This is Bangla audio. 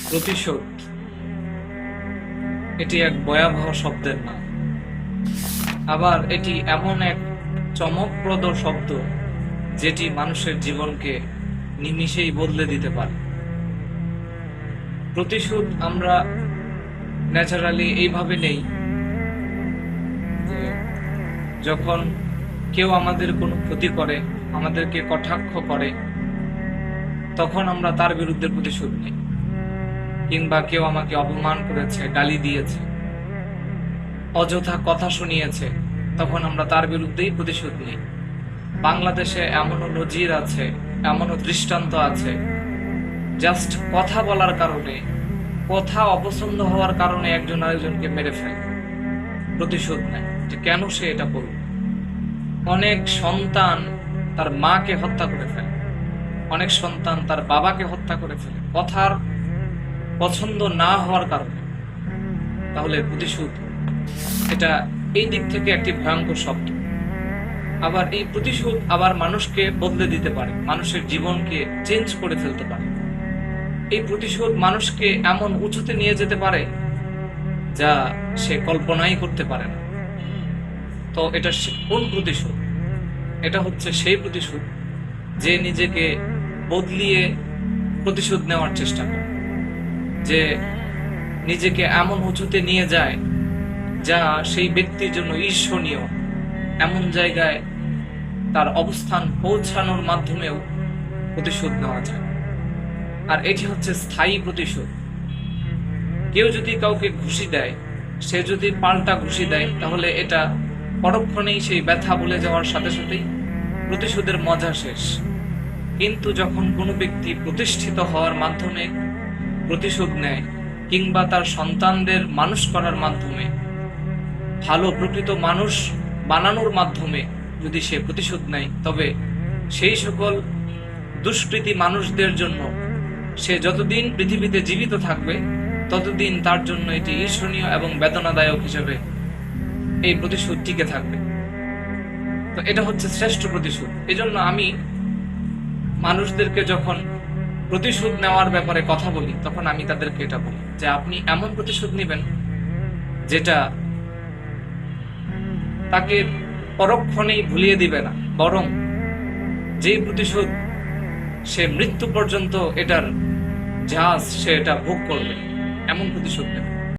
প্রতিশোধ এটি এক ভয়াবহ শব্দের নাম। আবার এটি এমন এক চমকপ্রদ শব্দ যেটি মানুষের জীবনকে নিমিষেই বদলে দিতে পারে। প্রতিশোধ আমরা ন্যাচারালি এইভাবে নেই যে যখন কেউ আমাদের কোনো ক্ষতি করে, আমাদেরকে কটাক্ষ করে, তখন আমরা তার বিরুদ্ধে প্রতিশোধ নিই। কিংবা কেউ আমাকে অপমান করেছে, গালি দিয়েছে, অযথা কথা শুনিয়েছে, তখন আমরা তার বিরুদ্ধেই প্রতিশোধ নিই। বাংলাদেশে এমনও নজির আছে, এমনও দৃষ্টান্ত আছে, জাস্ট কথা বলার কারণে, কথা অপছন্দ হওয়ার কারণে একজন আরেকজনকে মেরে ফেলে, প্রতিশোধ নেয় যে কেন সে এটা করল। অনেক সন্তান তার মাকে হত্যা করে ফেলে, অনেক সন্তান তার বাবাকে হত্যা করে ফেলে কথার পছন্দ না হওয়ার কারণে। তাহলে প্রতিশোধ এটা এই দিক থেকে একটি ভয়ঙ্কর শব্দ। আবার এই প্রতিশোধ আবার মানুষকে বদলে দিতে পারে, মানুষের জীবনকে চেঞ্জ করে ফেলতে পারে। এই প্রতিশোধ মানুষকে এমন উঁচুতে নিয়ে যেতে পারে যা সে কল্পনাই করতে পারে না। তো এটা কোন প্রতিশোধ? এটা হচ্ছে সেই প্রতিশোধ যে নিজেকে বদলিয়ে প্রতিশোধ নেওয়ার চেষ্টা করে, যে নিজেকে এমন উঁচুতে নিয়ে যায় যা সেই ব্যক্তির জন্য ঈর্ষণীয়, এমন জায়গায় তার অবস্থান পৌঁছানোর মাধ্যমেও প্রতিশোধ নেওয়া যায়। আর এটি হচ্ছে স্থায়ী প্রতিশোধ। কেউ যদি কাউকে ঘুষি দেয়, সে যদি পাল্টা ঘুষি দেয়, তাহলে এটা পরক্ষণেই সেই ব্যথা ভুলে যাওয়ার সাথে সাথেই প্রতিশোধের মজা শেষ। কিন্তু যখন কোনো ব্যক্তি প্রতিষ্ঠিত হওয়ার মাধ্যমে প্রতিশোধ নেয়, কিংবা তার সন্তানদের মানুষ করার মাধ্যমে, ভালো প্রকৃত মানুষ বানানোর মাধ্যমে যদি সে প্রতিশোধ নেয়, তবে সেই সকল দুষ্কৃতী মানুষদের জন্য সে যতদিন পৃথিবীতে জীবিত থাকবে ততদিন তার জন্য এটি ঈর্ষণীয় এবং বেদনাদায়ক হিসেবে এই প্রতিশোধ টিকে থাকবে। তো এটা হচ্ছে শ্রেষ্ঠ প্রতিশোধ। এজন্য আমি মানুষদেরকে যখন প্রতিশোধ নেওয়ার ব্যাপারে কথা বলি, তখন আমি তাদেরকে এটা বলি যে আপনি এমন প্রতিশোধ নেবেন যেটা তাকে পরক্ষণেই ভুলিয়ে দিবে না, বরং যে প্রতিশোধ সে মৃত্যু পর্যন্ত এটার জাহাজ সে এটা ভোগ করবে, এমন প্রতিশোধ নেবে।